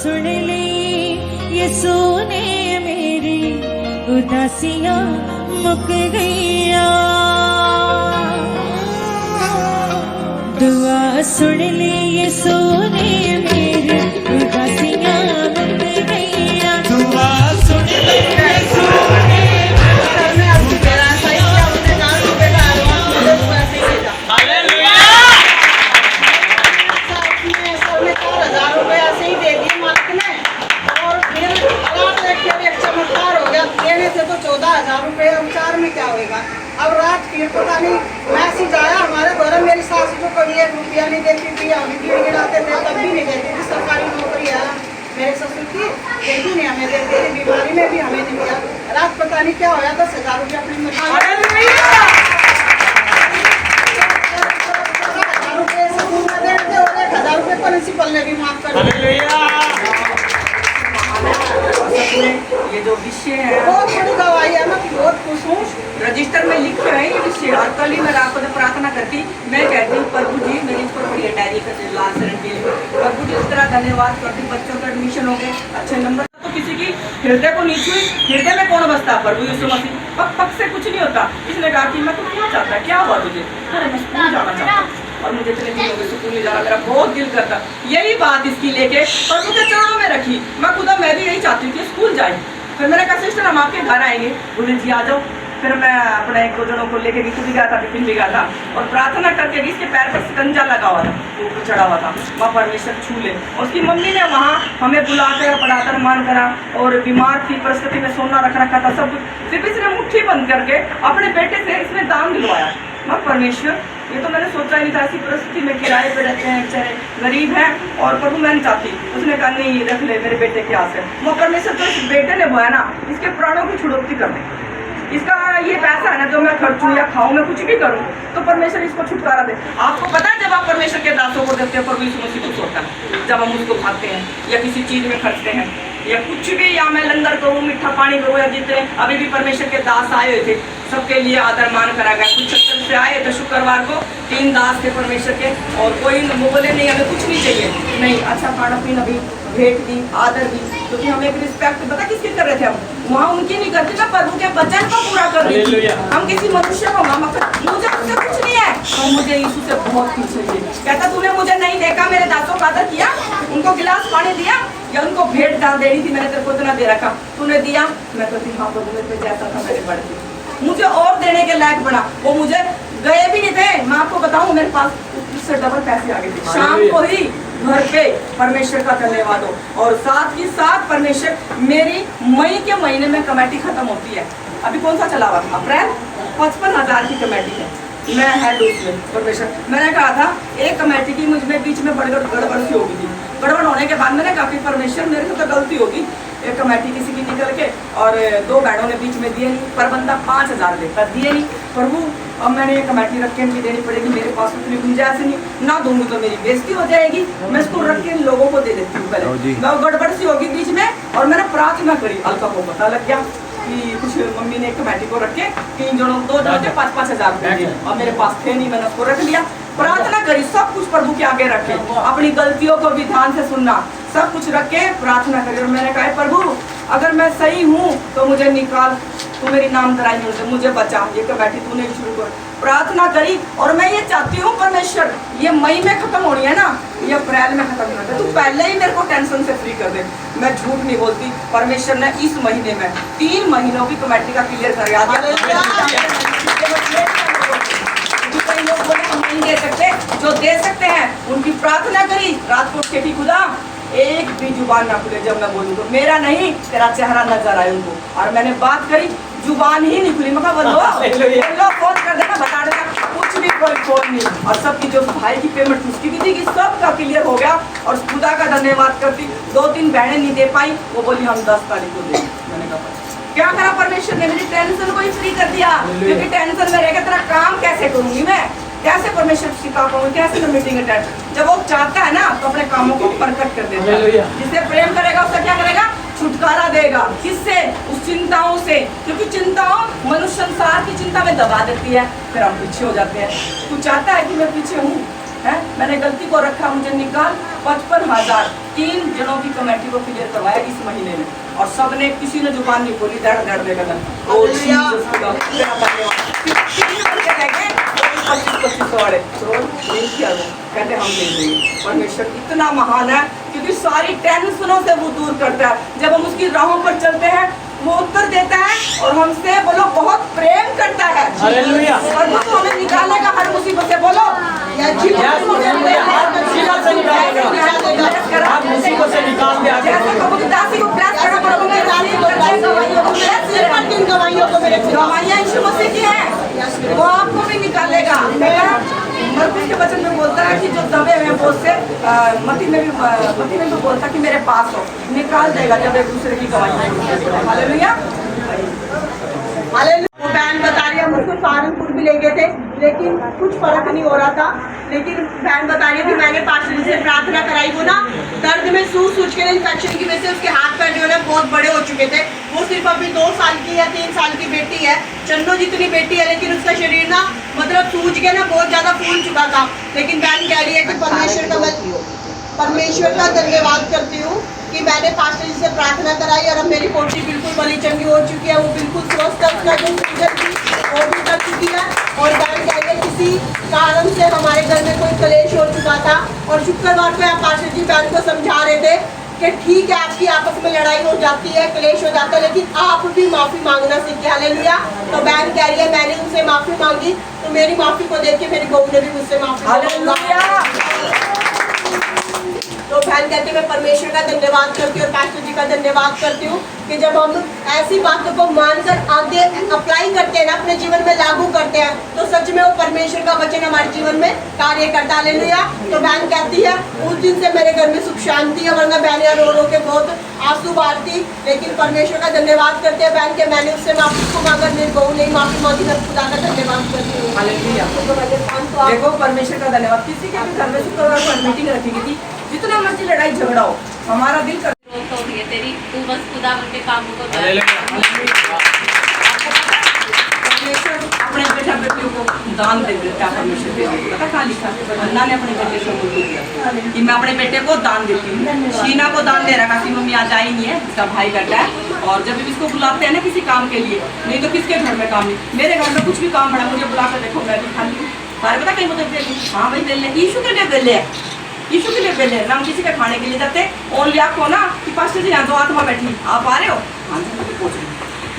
सुन ली यीशु ने मेरी उदासियां मुक गईया। दुआ सुन ली यीशु ने मेरी उदासियां मुक गईया। दुआ सुन ली यीशु ने तो 14,000 रुपये उपचार में क्या होगा। अब रात फिर पता नहीं मैसेज आया हमारे घर, मेरी सास को कभी 1 रुपया नहीं देती थी, हम गिड़गिड़ाते थे तब भी नहीं देती थी। सरकारी नौकरी है मेरे ससुर की, फिर भी नहीं हमें देती थी, बीमारी में भी हमें नहीं दिया। रात पता नहीं क्या होया 10,000 रुपया अपनी 1,000 रुपये प्रिंसिपल ने भी माफ कर दिया। ये जो विषय है बहुत बड़ी गवाही है, मैं बहुत खुश हूँ। रजिस्टर में लिखे हैं ये विषय, और कल ही मैं रात को जब प्रार्थना करती मैं कहती हूँ प्रभु जी मेरी इस पर बड़ी डायरी करते लाल शरण के लिए, प्रभु जी इस तरह धन्यवाद करती। बच्चों का एडमिशन हो गए, अच्छे नंबर। तो किसी की हृदय को नीच हुई, हृदय में कौन बसता? प्रभु यीशु मसीह। पक पक से कुछ नहीं होता। इसने कहा कि मैं तो क्या चाहता है, क्या हुआ तुझे? अरे मैं स्कूल जाना चाहता हूँ और मुझे इतने दिनों में स्कूल नहीं जाना, मेरा बहुत दिल करता। यही बात इसकी लेके प्रभु के चरणों में रखी। मैं खुदा मैं भी यही चाहती हूँ कि स्कूल जाए। फिर मैंने कहा सिस्टर हम आपके घर आएंगे, बोले जी आ जाओ। फिर मैं अपने 1-2 जनों को लेके गीत भी गया था, टिफिन भी गया था, और प्रार्थना करके इसके पैर पर शिकंजा लगा हुआ था, ऊपर चढ़ा हुआ था, वहाँ परमेश्वर छू ले। और उसकी मम्मी ने वहाँ हमें बुलाकर पढ़ाकर मान करा, और बीमार थी, परिस्थिति में सोना रख रखा था, सब कुछ। फिर इसने मुट्ठी बंद करके अपने बेटे से इसने दान दिलवाया। माँ परमेश्वर, ये तो मैंने सोचा ही नहीं था, ऐसी परिस्थिति में किराए पे रहते हैं, बेचारे गरीब हैं, और प्रभु मैं नहीं चाहती। उसने कहा नहीं रख ले मेरे बेटे के आस है। वो परमेश्वर तो इस बेटे ने बोया ना, इसके प्राणों की छुड़ौती कर दे। इसका ये पैसा है ना जो मैं खर्चूं या खाऊं, मैं कुछ भी करूं, तो परमेश्वर इसको छुटकारा दे। आपको पता है जब आप परमेश्वर के दासों को देते हो प्रभु यीशु मसीह खुश होता है। जब हम उसको खाते हैं या किसी चीज में खर्चते हैं या कुछ भी, या मैं लंगर करूँ, मीठा पानी करूँ, या जितने अभी भी परमेश्वर के दास आए हुए थे सबके लिए आदर मान करा गया। कुछ 70 से आए थे शुक्रवार को, 3 दास थे परमेश्वर के, और कोई बोले नहीं हमें कुछ नहीं चाहिए, नहीं अच्छा खाना पीना भी, भेंट दी, आदर दी, क्योंकि हम एक रिस्पेक्ट पता किसकी कर रहे थे, हम वहाँ उनकी नहीं करते ना, प्रभु के वचन को पूरा कर रही थी। हम किसी मनुष्य को मुझे उससे कुछ नहीं है, और मुझे यीशु से बहुत कुछ चाहिए। कहता तूने मुझे नहीं देखा, मेरे दासों का आदर किया, उनको गिलास पानी दिया, या उनको भेंट डाल देनी थी, मैंने तेरे को इतना दे रखा, तूने दिया। मैं कहती हाँ प्रभु मेरे पे जैसा था मैंने बढ़ती, मुझे और देने के लायक बना। वो मुझे गए भी नहीं थे, मैं आपको बताऊं मेरे पास उससे डबल पैसे आ गए थे। शाम को ही घर पे परमेश्वर का धन्यवाद हो। और साथ ही साथ परमेश्वर मेरी मई के महीने में कमेटी खत्म होती है, अभी कौन सा चला हुआ था अप्रैल, 55,000 की कमेटी है, मैं हेड उसमें परमेश्वर। मैंने कहा था एक कमेटी की मुझ में बीच में गड़बड़ सी हो गई थी। गड़बड़ होने के बाद मैंने कहा कि परमेश्वर मेरे से तो गलती होगी, एक कमेटी किसी की निकल के, और 2 बहनों ने बीच में दिए नहीं, पर बंदा 5,000 देता दिए नहीं। प्रभु अब मैंने ये कमेटी रख के इनकी देनी पड़ेगी, मेरे पास उतनी गुंजाइश नहीं, ना दूंगी तो मेरी बेइज्जती हो जाएगी, मैं इसको रख के लोगों को दे देती हूँ पहले। मैं गड़बड़ सी होगी बीच में, और मैंने प्रार्थना करी, अलका को पता लग गया कि कुछ मम्मी ने कमेटी को रख के 3 जनों 2 जनों के 5-5,000 रुपये दिए, और मेरे पास थे नहीं, मैंने उसको रख लिया। प्रार्थना करी, सब कुछ प्रभु के आगे रखे, अपनी गलतियों को भी ध्यान से सुनना, सब कुछ रख के प्रार्थना करी। और मैंने कहा प्रभु अगर मैं सही हूँ तो मुझे निकाल, तू मेरी नाम दराई मुझे बचा, ये कमेटी तूने शुरू कर। प्रार्थना करी, और मैं ये चाहती हूँ परमेश्वर ये मई में खत्म होनी है ना, ये अप्रैल में खत्म होना है, तू पहले ही मेरे को टेंशन से फ्री कर दे। मैं झूठ नहीं बोलती, परमेश्वर ने इस महीने में 3 महीनों की कमेटी का क्लियर करवा दिया। कई लोग बोले हम नहीं दे सकते, जो दे सकते हैं उनकी प्रार्थना करी, रात को उठ के खुदा एक भी जुबान ना खुले, जब मैं बोलूँ तो मेरा नहीं तेरा चेहरा नजर आए उनको। और मैंने बात करी, जुबान ही नहीं खुली, मैं बोलो फोन कर देना, बता देना, कुछ भी कोई फोन नहीं। और सबकी जो भाई की पेमेंट उसकी भी थी कि सबका क्लियर हो गया, और खुदा का धन्यवाद करती। 2-3 बहनें नहीं दे पाई, वो बोली हम 10 तारीख को देंगे। मैंने कहा क्या करा परमेश्वर ने, मेरी टेंशन को ही फ्री कर दिया, क्योंकि टेंशन में रहेगा तेरा काम कैसे करूंगी मैं, कैसे परमेश्वर की काम करूँगी, कैसे मैं मीटिंग अटेंड। जब वो चाहता है ना तो अपने कामों को प्रकट कर देता है। जिससे प्रेम करेगा उसका क्या करेगा, छुटकारा देगा। किससे? उस चिंताओं से, क्योंकि चिंताओं मनुष्य संसार की चिंता में दबा देती है, फिर हम पीछे हो जाते हैं। तू चाहता है कि मैं पीछे हूँ, है मैंने गलती को रखा, मुझे निकाल। 55,000 3 जनों की तो मैट्रिक को क्लियर करवाया इस महीने में, और सबने किसी ने जुबान नहीं खोली, दड़ दड़ देगा ना। ओ Jesus का मेरा धन्यवाद। 25 वाले तो नहीं किया वो, कहते हम दे देंगे। परमेश्वर इतना महान है क्योंकि सारी टेंशनों से वो दूर करता है। जब हम उसकी राहों पर चलते हैं वो उत्तर देता है और हमसे बोलो बहुत प्रेम करता है। हालेलुया। और वो तो हमें निकालेगा हर मुसीबत से। बोलो आप मुसीबत से निकाल दे आगे। जैसे कबूतर की दासी को प्यास करा प्रभु ने दासी को गवाहियां यीशु मसीह की है, वो आपको भी निकालेगा। मरकुस के वचन में बोलता है कि जो दबे हुए बोझ से मत्ती में भी बोलता है कि मेरे पास हो, निकाल देगा जब एक दूसरे की गवाहियां। हालेलुया। वो बहन बता रही है हम उसको सहारनपुर भी ले गए थे लेकिन कुछ फर्क नहीं हो रहा था। लेकिन बहन बता रही है कि मैंने पास्टर जी से प्रार्थना कराई, वो ना दर्द में सूज के इन्फेक्शन की वजह से उसके हाथ पैर जो है बहुत बड़े हो चुके थे। वो सिर्फ अभी 2 साल की या 3 साल की बेटी है, चन्नो जितनी बेटी है, लेकिन उसका शरीर ना मतलब सूज के ना बहुत ज़्यादा फूल चुका था। लेकिन बहन कह रही है कि परमेश्वर का धन्यवाद करती हूँ कि मैंने पास्टर जी से प्रार्थना कराई और अब मेरी पोटी बिल्कुल भली चंगी हो चुकी है, वो बिल्कुल स्वस्थ है, उसका जो सूजन थी वो भी कर चुकी है। और बहन कह रही है किसी कारण से हमारे घर में कोई क्लेश हो चुका था और शुक्रवार को आप पास्टर जी बहन को समझा रहे थे कि ठीक है आपकी आपस में लड़ाई हो जाती है, क्लेश हो जाता है, लेकिन आप भी माफ़ी मांगना सीखे। हालेलुया। तो बहन कह रही है मैंने उनसे माफ़ी मांगी तो मेरी माफ़ी को देख के मेरी बहू ने भी मुझसे माफ़ी मांगी। तो बहन कहती मैं परमेश्वर का धन्यवाद करती हूँ और पास्टर जी का धन्यवाद करती हूँ कि जब हम ऐसी बातों को मानकर आगे अप्लाई करते हैं ना, अपने जीवन में लागू करते हैं, तो सच में वो परमेश्वर का वचन हमारे जीवन में कार्य करता है। हालेलुया। तो बहन कहती है उस दिन से मेरे घर में सुख शांति है, वरना बहन रो रो के बहुत आंसू बारती, लेकिन परमेश्वर का धन्यवाद करते हैं बहन के मैंने उससे माफी को मांगा, मेरी बहू नहीं माफी मांगी, मैं खुदा का धन्यवाद करती हूँ। हालेलुया। देखो परमेश्वर का धन्यवाद। किसी के भी घर में शुक्रवार को मीटिंग रखी गई थी, जितना मर्जी लड़ाई झगड़ा हो, हमारा दिल कर तो है तेरी, तू बस खुदा के कामों को कर। परमेश्वर अपने बेटा बेटियों को दान दे देता है। परमेश्वर दे देता है। कहाँ लिखा है? अन्ना ने अपने बेटे को दिया कि मैं अपने बेटे को दान देती हूँ। शीना को दान दे रखा कि मम्मी आज आई नहीं है, इसका भाई करता है, और जब भी इसको बुलाते हैं ना किसी काम के लिए, नहीं तो किसके घर में काम नहीं, मेरे घर में कुछ भी काम पड़ा मुझे बुला कर देखो मैं भी खाली हूँ। सारे पता कहीं मुझे हाँ भाई बेले यीशु के लिए बेले है, यीशु के लिए बेले ना, हम किसी के खाने के लिए जाते ओनली आपको ना कि पास्टर जी यहाँ 2 आत्मा बैठी आप आ रहे हो, हाँ जी पहुँच रही,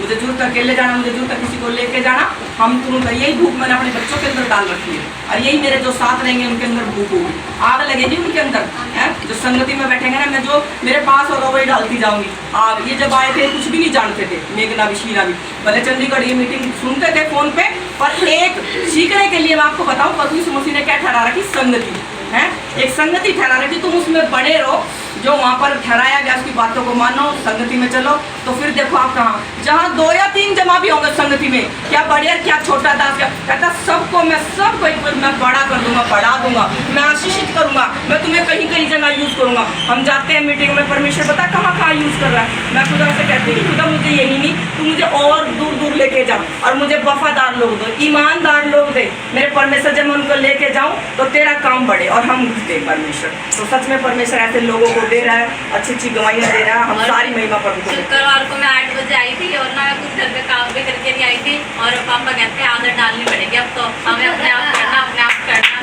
मुझे जरूरत अकेले जाना, मुझे जरूरत किसी को लेके जाना, हम तुरंत यही भूख मैंने अपने बच्चों के अंदर डाल रखी है, और यही मेरे जो साथ रहेंगे उनके अंदर भूख होगी, आग लगेगी उनके अंदर है। जो संगति में बैठेंगे ना, मैं जो मेरे पास होगा वही डालती जाऊंगी आग। ये जब आए थे कुछ भी नहीं जानते थे, मेघना भी शीना भी, भले चंडीगढ़ ये मीटिंग सुनते थे फोन पे, पर एक सीखने के लिए मैं आपको बताऊँ प्रभु यीशु मसीह ने क्या ठहरा रखी, संगति है, एक संगति ठहरा रखी, तुम उसमें बड़े रहो, जो वहाँ पर ठहराया गया उसकी बातों को मानो, संगति में चलो, तो फिर देखो आप कहाँ, जहाँ 2 या 3 जमा भी होंगे संगति में, क्या बड़े क्या छोटा दास क्या कहता, सबको मैं सबको एक बार मैं बड़ा कर दूंगा, बढ़ा दूंगा, मैं आशीषित करूंगा, मैं तुम्हें कहीं कहीं जगह यूज करूंगा। हम जाते हैं मीटिंग में, परमेश्वर पता कहाँ कहाँ यूज कर रहा है, मैं खुदा से कहती हूँ खुदा मुझे यही नहीं, तू मुझे और दूर दूर लेके जा, और मुझे वफादार लोग दो, ईमानदार लोग दे मेरे परमेश्वर, जब मैं उनको लेके जाऊँ तो तेरा काम बढ़े और हम घुसते परमेश्वर। तो सच में परमेश्वर ऐसे लोगों को दे रहा है, अच्छी अच्छी गवाहियाँ दे रहा है, हम सारी महिमा पर शुक्रवार को मैं 8 बजे आई थी और ना मैं कुछ घर पे काम भी करके नहीं आई थी, और पापा कहते हैं आदत डालनी पड़ेगी, अब तो हमें अपने आप करना, अपने आप करना।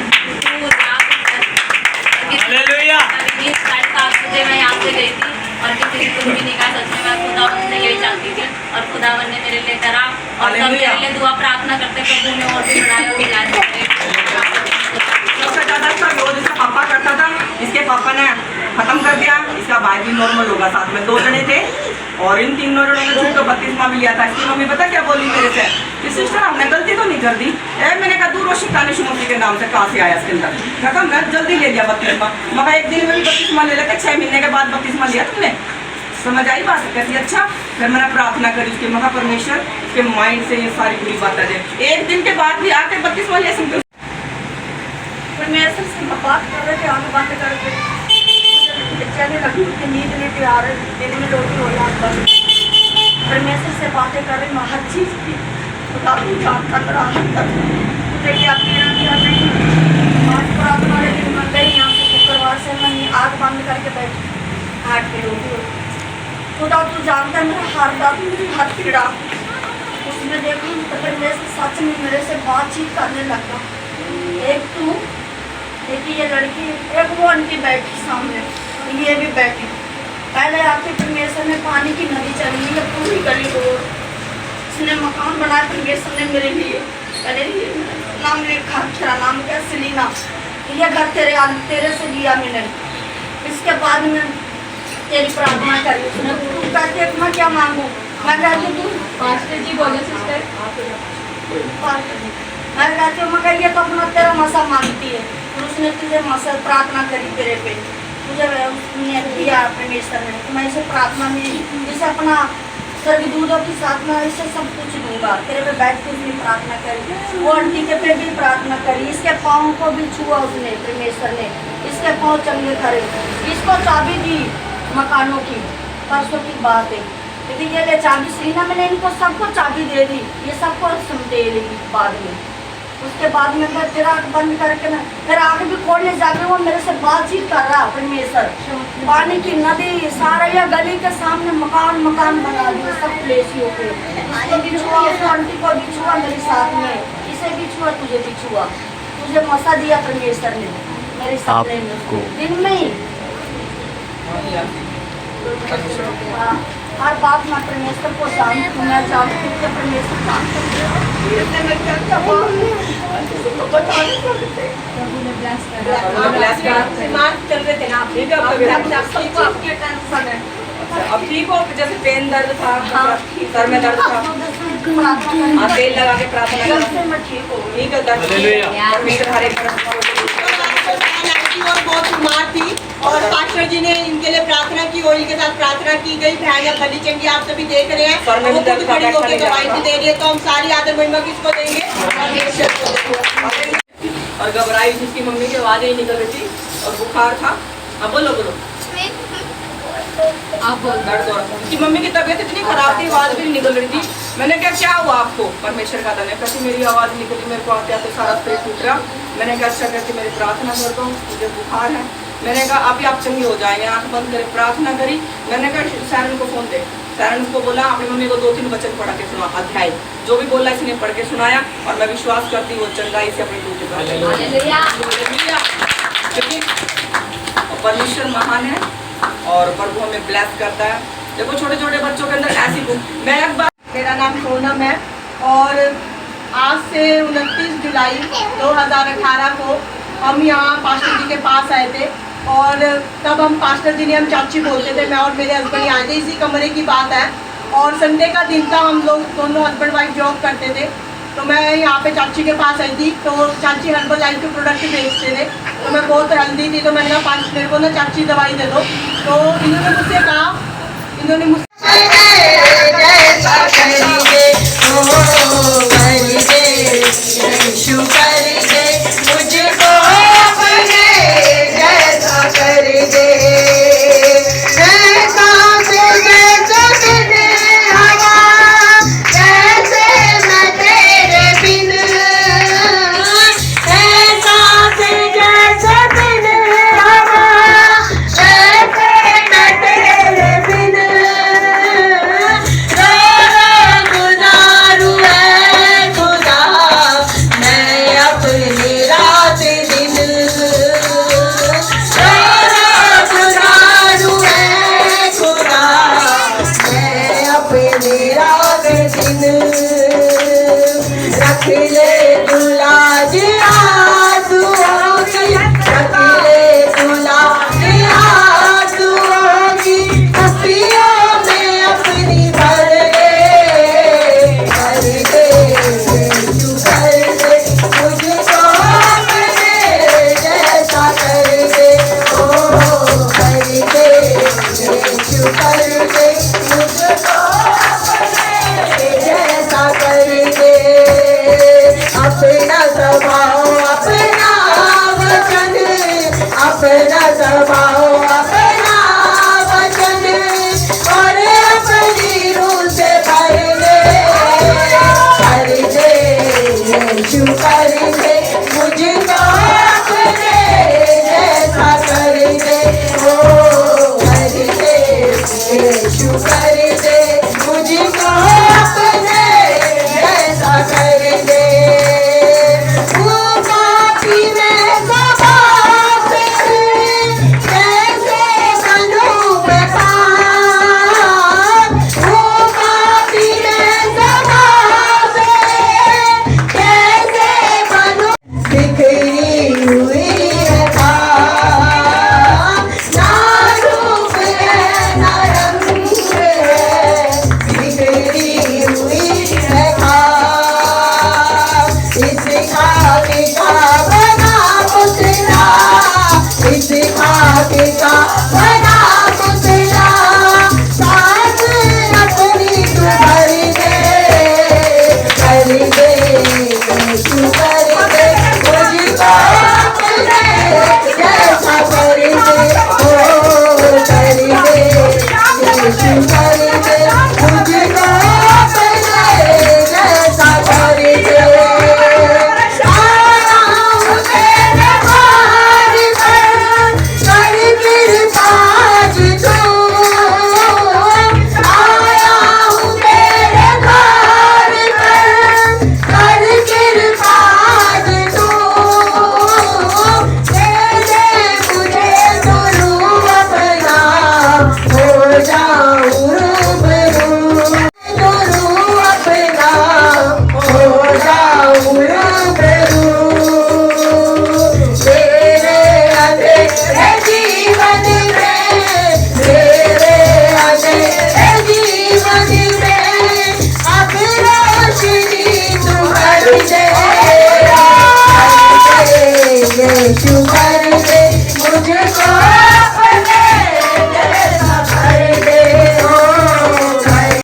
7:30 बजे मैं यहाँ से गई थी और किसी को कुछ भी नहीं कहा, सच में मैं खुदावन से यही चाहती थी, और खुदावन ने मेरे लिए करा, और सब मेरे लिए दुआ प्रार्थना करते प्रभु ने और भी बढ़ाया और मिलाया। सबसे ज़्यादा अच्छा रोज इसका पापा करता था, इसके पापा ने खत्म कर दिया, इसका भाई भी नॉर्मल होगा, साथ में 2 जने थे, और इन 3 जनों ने छूट कर 32वां भी लिया था। इसकी मम्मी पता क्या बोली मेरे से कि सिस्टर हमने गलती तो नहीं कर दी, मैंने कहा दूर शिकानी यीशु मसीह के नाम से कहाँ से आया इसके अंदर, कहता मैं जल्दी ले लिया 32वां, मगर एक दिन में भी 32वां ले लेते, 6 महीने के बाद 32वां लिया तुमने, समझ आई बात? कहती अच्छा। फिर मैंने प्रार्थना करी उसके, महा परमेश्वर के माइंड से ये सारी बुरी बात आ जाए, एक दिन के बाद भी आके 32वां ले सकते। परमेश्वर से बात कर रहे थे, हमें बातें कर रहे थे, चैन लगी कि नींद नहीं आ रही, दिन में रोटी हो रहा बस परमेश्वर से बातें कर रही, मैं हर चीज़ की खुदा को जानता करा मुझे क्या किया नहीं। आज प्रार्थना लेकिन मैं गई यहाँ से शुक्रवार से मैं आग बंद करके बैठी, हार्ट की रोगी हो। खुदा तू जानता है मेरा हाथ पीड़ा, उसमें देखूँ तो फिर मेरे से सच में मेरे से बातचीत करने लगा। एक तू, एक ये लड़की, एक वो आंटी बैठी सामने, ये भी बैठी। पहले आके परमेश्वर ने पानी की नदी चली है पूरी गली को, उसने मकान बनाया परमेश्वर ने मेरे लिए। पहले ये नाम लिखा, तेरा नाम क्या, सेलिना, ये घर तेरे से लिया मैंने। इसके बाद में तेरी प्रार्थना करी उसने। तू कहते मैं क्या मांगू, मैं कहती तू पास्टर जी बोले सिस्टर, मैं कहती हूँ, मैं कहिए तो अपना तेरा मसा मांगती है। और उसने तुझे मसा प्रार्थना करी तेरे पे, तुझे उसने दिया परमेश्वर ने। तो मैं इसे प्रार्थना में जैसे अपना स्वर्गदूतों के साथ में इसे सब कुछ दूंगा। तेरे पे बैठ के उसने प्रार्थना करी, वो आंटी के पे भी प्रार्थना करी, इसके पाँव को भी छुआ उसने परमेश्वर ने, इसके पाँव चंगे करे, इसको चाबी दी मकानों की। परसों की बात है, यदि ये ले चाबी सेलिना, मैंने इनको सबको चाबी दे दी, ये सबको दे लेगी बाद में। उसके बाद में मैं तेरा आँख बंद करके ना फिर आँख भी खोलने जाके वो मेरे से बातचीत कर रहा परमेश्वर। पानी की नदी सारा या गली के सामने मकान बना दिए सब प्लेसियों पे। इसको भी छुआ, उस आंटी को भी छुआ, मेरे साथ में इसे भी छुआ, तुझे भी छुआ। तुझे मसा दिया परमेश्वर ने मेरे साथ दिन में ही। हर बात मैं परमेश्वर को जानती हूँ, मैं जानती हूँ कि परमेश्वर जानते हैं। चल रहे थे ना आप, ठीक है, सबको आपकी टेंशन है। अब ठीक हो, जैसे पेन दर्द था, सर में दर्द था, आप तेल लगा के प्रार्थना करो, ठीक है, परमेश्वर हरे और बहुत बीमार थी और पास्टर जी ने इनके लिए प्रार्थना की, ऑयल के साथ प्रार्थना की गई। बहन अब भली चंगी आप सभी देख रहे हैं, वो खुद खड़ी होकर दवाई भी दे रही है। तो हम सारी आदर महिमा किसको देंगे, और घबराई जिसकी मम्मी की आवाज़ ही निकल रही थी और बुखार था। अब बोलो आप बोल, दर्द हो रहा था, उसकी मम्मी की तबीयत इतनी खराब थी, आवाज़ भी निकल रही थी। मैंने कहा क्या हुआ आपको, परमेश्वर का धन्यवाद, कैसे मेरी आवाज़ निकली, मेरे को आते आते सारा पेट टूट रहा। मैंने कहा अच्छा करके मेरी प्रार्थना कर दो, मुझे बुखार है। मैंने कहा अभी आप चंगी हो जाएंगे, आँख बंद करे प्रार्थना करी। मैंने कहा सैरन को फ़ोन दे, सैरन को बोला अपनी मम्मी को 2-3 वचन पढ़ के सुना, अध्याय जो भी बोला इसने पढ़ के सुनाया। और मैं विश्वास करती हूँ वो चंगाई से अपनी टूट क्योंकि परमेश्वर महान है और प्रभु हमें ब्लेस करता है। देखो छोटे छोटे बच्चों के अंदर ऐसी मैं एक बार, मेरा नाम सोनम है और आज से 29 जुलाई 2018 को हम यहाँ पास्टर जी के पास आए थे। और तब हम पास्टर जी ने हम चाची बोलते थे, मैं और मेरे हस्बैंड आए थे, इसी कमरे की बात है। और संडे का दिन था, हम लोग दोनों हस्बैंड वाइफ जॉब करते थे। तो मैं यहाँ पे चाची के पास आई थी, तो चाची हर्बल लाइफ के प्रोडक्ट बेचते थे। तो मैं बहुत हेल्दी थी, तो मैंने कहा मेरे को ना चाची दवाई दे दो। तो इन्होंने मुझसे कहा, इन्होंने मुझसे मुझको यीशु का